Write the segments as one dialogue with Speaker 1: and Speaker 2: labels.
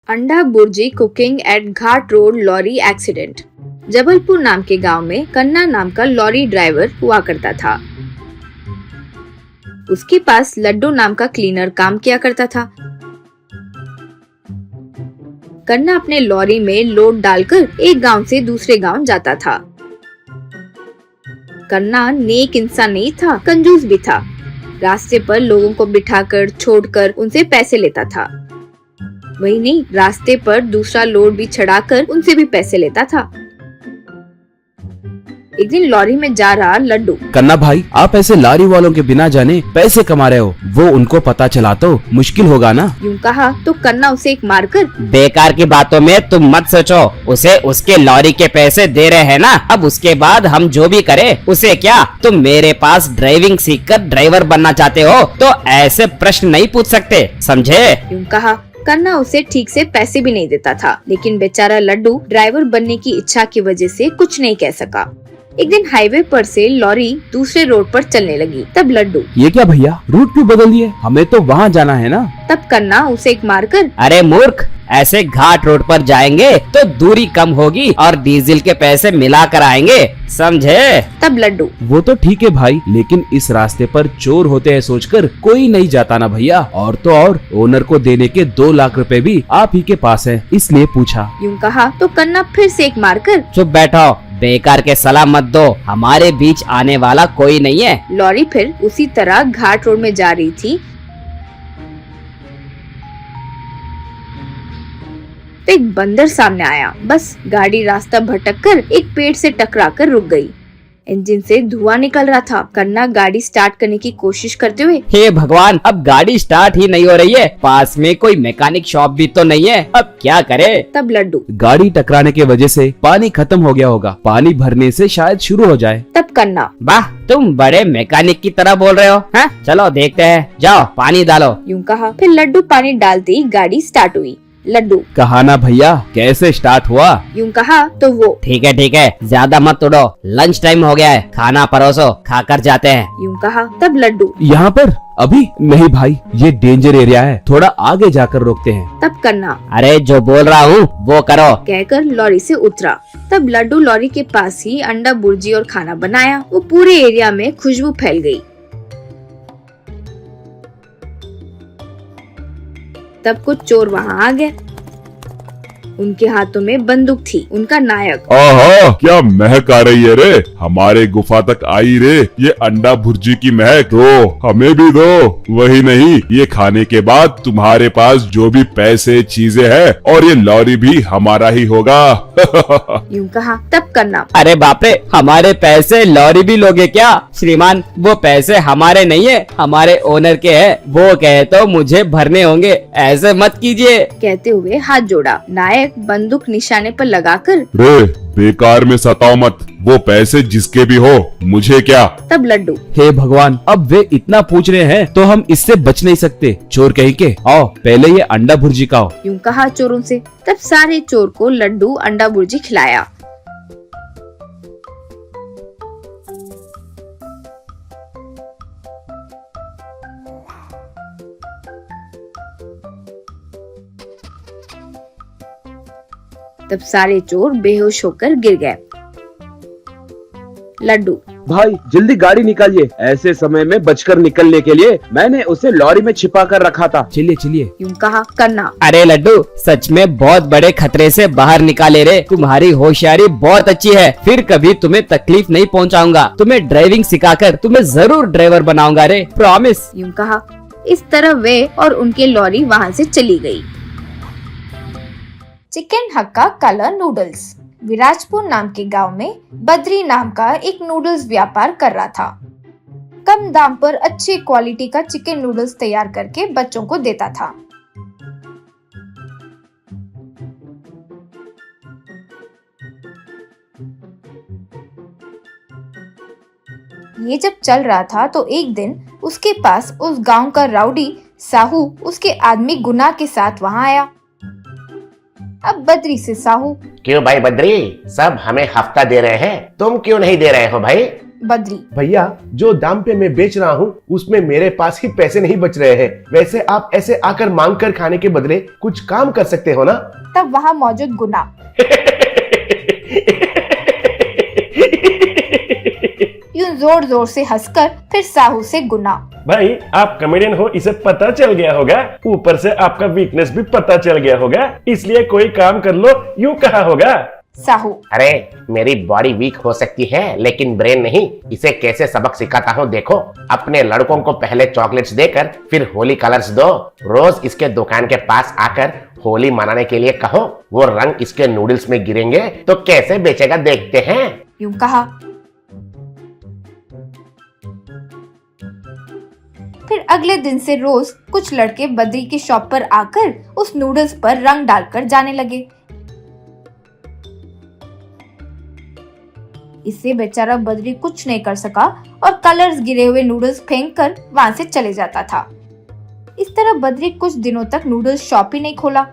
Speaker 1: अंडा bhurji cooking at Ghat road lorry accident. Jabalpur नाम के गांव में कन्ना नाम का लॉरी ड्राइवर हुआ करता था। उसके पास लड्डू नाम का क्लीनर काम किया करता था। कन्ना अपने लॉरी में लोड डालकर एक गांव से दूसरे गांव जाता था। कन्ना नेक इंसान नहीं था, कंजूस भी था। रास्ते पर लोगों को बिठाकर छोड़कर उनसे पैसे लेता था। वही नहीं, रास्ते पर दूसरा लोड भी चढ़ाकर उनसे भी पैसे लेता था। एक दिन लॉरी में जा रहा लड्डू,
Speaker 2: कन्ना भाई, आप ऐसे लारी वालों के बिना जाने पैसे कमा रहे हो, वो उनको पता चला तो मुश्किल होगा ना।
Speaker 1: यूं कहा तो कन्ना उसे एक मारकर,
Speaker 3: बेकार की बातों में तुम मत सोचो, उसे उसके लॉरी के पैसे दे रहे हैं ना, अब उसके बाद हम जो भी करें उसे क्या। तुम मेरे पास ड्राइविंग सीखकर ड्राइवर बनना चाहते हो तो ऐसे प्रश्न नहीं पूछ सकते, समझे।
Speaker 1: यूं कहा कन्ना उसे ठीक से पैसे भी नहीं देता था, लेकिन बेचारा लड्डू ड्राइवर बनने की इच्छा की वजह से कुछ नहीं कह सका। एक दिन हाईवे पर से लॉरी दूसरे रोड पर चलने लगी। तब लड्डू,
Speaker 2: ये क्या भैया, रूट क्यों बदल दिए, हमें तो वहाँ जाना है ना।
Speaker 1: तब कन्ना उसे एक मारकर,
Speaker 3: अरे मूर्ख, ऐसे घाट रोड पर जाएंगे तो दूरी कम होगी और डीजल के पैसे मिला कर आएंगे, समझे।
Speaker 1: तब लड्डू,
Speaker 2: वो तो ठीक है भाई, लेकिन इस रास्ते पर चोर होते हैं सोचकर कोई नहीं जाता ना भैया। और तो और ओनर को देने के 2 लाख रुपए भी आप ही के पास है, इसलिए पूछा।
Speaker 1: यूं कहा तो कन्ना फिर से एक मारकर,
Speaker 3: चुप बैठो, बेकार के सलाह मत दो, हमारे बीच आने वाला कोई नहीं है।
Speaker 1: लॉरी फिर उसी तरह घाट रोड में जा रही थी। तो एक बंदर सामने आया। बस गाड़ी रास्ता भटक कर एक पेड़ से टकरा कर रुक गई। इंजन से धुआं निकल रहा था। कन्ना गाड़ी स्टार्ट करने की कोशिश करते हुए,
Speaker 3: हे भगवान, अब गाड़ी स्टार्ट ही नहीं हो रही है, पास में कोई मैकेनिक शॉप भी तो नहीं है, अब क्या करे।
Speaker 1: तब लड्डू,
Speaker 2: गाड़ी टकराने के वजह से पानी खत्म हो गया होगा, पानी भरने से शायद शुरू हो जाए।
Speaker 1: तब कन्ना,
Speaker 3: वाह, तुम बड़े मैकेनिक की तरह बोल रहे हो, हैं? चलो देखते हैं, जाओ पानी डालो।
Speaker 1: यूं कहा फिर लड्डू पानी डालते ही गाड़ी स्टार्ट हुई। लड्डू,
Speaker 2: कहा ना भैया, कैसे स्टार्ट हुआ।
Speaker 1: यूं कहा तो वो,
Speaker 3: ठीक है, ज्यादा मत उड़ो, लंच टाइम हो गया है, खाना परोसो, खाकर जाते हैं।
Speaker 1: यूं कहा तब लड्डू,
Speaker 2: यहाँ पर अभी नहीं भाई, ये डेंजर एरिया है, थोड़ा आगे जाकर रोकते हैं।
Speaker 1: तब कन्ना,
Speaker 3: अरे जो बोल रहा हूँ वो करो,
Speaker 1: कहकर लॉरी से उतरा। तब लड्डू लॉरी के पास ही अंडा बुर्जी और खाना बनाया। वो पूरे एरिया में खुशबू फैल गई। तब कुछ चोर वहाँ आ गए। उनके हाथों में बंदूक थी। उनका नायक,
Speaker 4: ओहो, क्या महक आ रही है रे, हमारे गुफा तक आई रे, ये अंडा भुर्जी की महक, दो हमें भी दो। वही नहीं, ये खाने के बाद तुम्हारे पास जो भी पैसे चीजें हैं और ये लॉरी भी हमारा ही होगा।
Speaker 1: यूं कहा तब कन्ना,
Speaker 3: अरे बाप रे, हमारे पैसे लॉरी भी लोगे क्या। श्रीमान, वो पैसे हमारे नहीं है, हमारे ओनर के हैं, वो कहे तो मुझे भरने होंगे, ऐसे मत कीजिए।
Speaker 1: कहते हुए हाथ जोड़ा। नायक बंदूक निशाने पर लगाकर,
Speaker 4: रे बेकार में सताओ मत, वो पैसे जिसके भी हो, मुझे क्या।
Speaker 1: तब लड्डू,
Speaker 2: हे भगवान, अब वे इतना पूछ रहे हैं तो हम इससे बच नहीं सकते, चोर कहीं के। आओ पहले ये अंडा भुर्जी खाओ।
Speaker 1: यूं कहा चोरों से। तब सारे चोर को लड्डू अंडा भुर्जी खिलाया। तब सारे चोर बेहोश होकर गिर गए। लड्डू,
Speaker 2: भाई जल्दी गाड़ी निकालिए, ऐसे समय में बचकर निकलने के लिए मैंने उसे लॉरी में छिपा कर रखा था। चलिए चलिए।
Speaker 1: यूं कहा कन्ना,
Speaker 3: अरे लड्डू, सच में बहुत बड़े खतरे से बाहर निकाले रे, तुम्हारी होशियारी बहुत अच्छी है, फिर कभी तुम्हें तकलीफ नहीं पहुंचाऊंगा, तुम्हें ड्राइविंग सिखाकर तुम्हें जरूर ड्राइवर बनाऊंगा रे, प्रॉमिस।
Speaker 1: यूं कहा। इस तरह वे और उनके लॉरी वहाँ से चली गई। चिकन हक्का कलर नूडल्स। विराजपुर नाम के गांव में बद्री नाम का एक नूडल्स व्यापार कर रहा था। कम दाम पर अच्छी क्वालिटी का चिकन नूडल्स तैयार करके बच्चों को देता था। ये जब चल रहा था तो एक दिन उसके पास उस गांव का राउडी साहू उसके आदमी गुना के साथ वहां आया। अब बद्री से साहू,
Speaker 5: क्यों भाई बद्री, सब हमें हफ्ता दे रहे हैं, तुम क्यों नहीं दे रहे हो भाई।
Speaker 1: बद्री,
Speaker 5: भैया जो दाम पे मैं बेच रहा हूँ उसमें मेरे पास ही पैसे नहीं बच रहे हैं। वैसे आप ऐसे आकर मांग कर खाने के बदले कुछ काम कर सकते हो ना।
Speaker 1: तब वहाँ मौजूद गुना यूं जोर जोर से हंसकर फिर साहू से गुना,
Speaker 6: भाई आप कॉमेडियन हो इसे पता चल गया होगा, ऊपर से आपका वीकनेस भी पता चल गया होगा, इसलिए कोई काम कर लो यूं कहा होगा।
Speaker 1: साहू,
Speaker 7: अरे मेरी बॉडी वीक हो सकती है लेकिन ब्रेन नहीं। इसे कैसे सबक सिखाता हूँ देखो। अपने लड़कों को पहले चॉकलेट्स देकर फिर होली कलर्स दो। रोज इसके दुकान के पास आकर होली मनाने के लिए कहो। वो रंग इसके नूडल्स में गिरेंगे तो कैसे बेचेगा देखते हैं।
Speaker 1: यूं कहा। फिर अगले दिन से रोज कुछ लड़के बद्री की शॉप पर आकर उस नूडल्स पर रंग डालकर जाने लगे। इससे बेचारा बद्री कुछ नहीं कर सका और कलर्स गिरे हुए नूडल्स फेंककर वहां से चले जाता था। इस तरह बद्री कुछ दिनों तक नूडल्स शॉप ही नहीं खोला।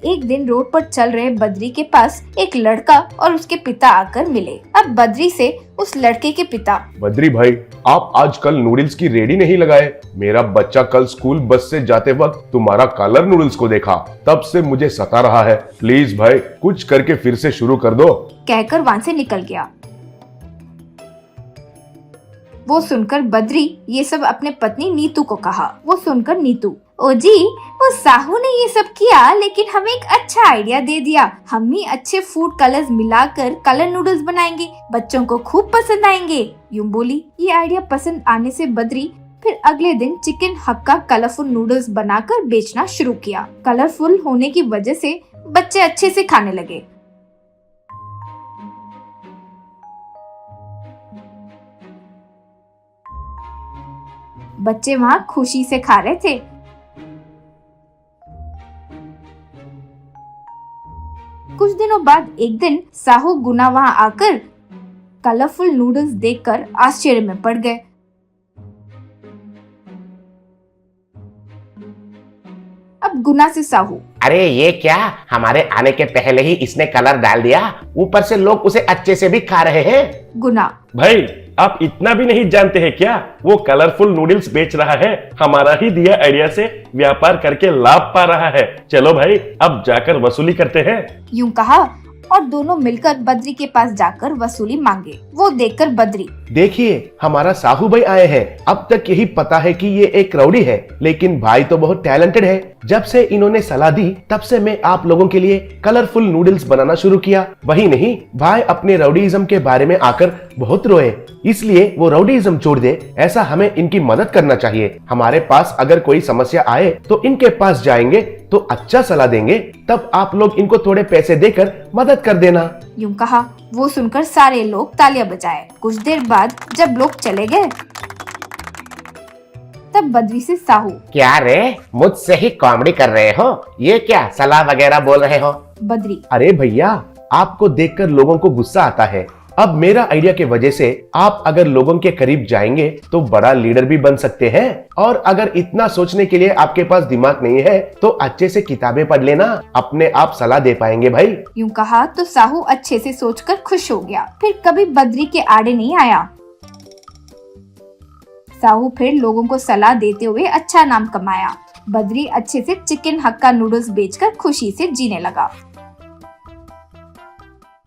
Speaker 1: एक दिन रोड पर चल रहे बद्री के पास एक लड़का और उसके पिता आकर मिले। अब बद्री से उस लड़के के पिता,
Speaker 5: बद्री भाई आप आजकल नूडल्स की रेडी नहीं लगाए। मेरा बच्चा कल स्कूल बस से जाते वक्त तुम्हारा कलर नूडल्स को देखा, तब से मुझे सता रहा है। प्लीज भाई कुछ करके फिर से शुरू कर दो,
Speaker 1: कहकर वहां से निकल गया। वो सुनकर बद्री ये सब अपने पत्नी नीतू को कहा। वो सुनकर नीतू, ओ जी वो साहू ने ये सब किया लेकिन हमें एक अच्छा आइडिया दे दिया। हम ही अच्छे फूड कलर्स मिलाकर कलर नूडल्स बनाएंगे, बच्चों को खूब पसंद आएंगे। यूं बोली। ये आइडिया पसंद आने से बद्री फिर अगले दिन चिकन हक्का कलरफुल नूडल्स बनाकर बेचना शुरू किया। कलरफुल होने की वजह से बच्चे अच्छे से खाने लगे। बच्चे वहां खुशी से खा रहे थे। कुछ दिनों बाद एक दिन साहू गुना वहां आकर कलरफुल नूडल्स देखकर आश्चर्य में पड़ गए। अब गुना से साहू,
Speaker 7: अरे ये क्या, हमारे आने के पहले ही इसने कलर डाल दिया, ऊपर से लोग उसे अच्छे से भी खा रहे हैं।
Speaker 1: गुना,
Speaker 6: भाई आप इतना भी नहीं जानते हैं क्या, वो कलरफुल नूडल्स बेच रहा है, हमारा ही दिया आइडिया से व्यापार करके लाभ पा रहा है। चलो भाई अब जाकर वसूली करते हैं।
Speaker 1: यूं कहा और दोनों मिलकर बद्री के पास जाकर वसूली मांगे। वो देखकर बद्री,
Speaker 5: देखिए हमारा साहू भाई आए हैं। अब तक यही पता है कि ये एक रउडी है, लेकिन भाई तो बहुत टैलेंटेड है। जब से इन्होंने सलाह दी तब से मैं आप लोगों के लिए कलरफुल नूडल्स बनाना शुरू किया। वही नहीं, भाई अपने रउडीइज्म के बारे में आकर बहुत रोए, इसलिए वो रउडीइज्म छोड़ दे। ऐसा हमें इनकी मदद करना चाहिए। हमारे पास अगर कोई समस्या आए तो इनके पास जाएंगे तो अच्छा सलाह देंगे, तब आप लोग इनको थोड़े पैसे देकर मदद कर देना।
Speaker 1: यूं कहा। वो सुनकर सारे लोग तालियां बजाए। कुछ देर बाद जब लोग चले गए तब बद्री से साहू,
Speaker 7: क्या रे, मुझसे ही कॉमेडी कर रहे हो? ये क्या सलाह वगैरह बोल रहे हो?
Speaker 1: बद्री,
Speaker 5: अरे भैया आपको देखकर लोगों को गुस्सा आता है। अब मेरा आइडिया के वजह से आप अगर लोगों के करीब जाएंगे तो बड़ा लीडर भी बन सकते हैं। और अगर इतना सोचने के लिए आपके पास दिमाग नहीं है तो अच्छे से किताबें पढ़ लेना, अपने आप सलाह दे पाएंगे भाई।
Speaker 1: यूं कहा तो साहू अच्छे से सोचकर खुश हो गया। फिर कभी बद्री के आड़े नहीं आया। साहू फिर लोगों को सलाह देते हुए अच्छा नाम कमाया। बद्री अच्छे से चिकन हक्का नूडल्स बेचकर खुशी से जीने लगा।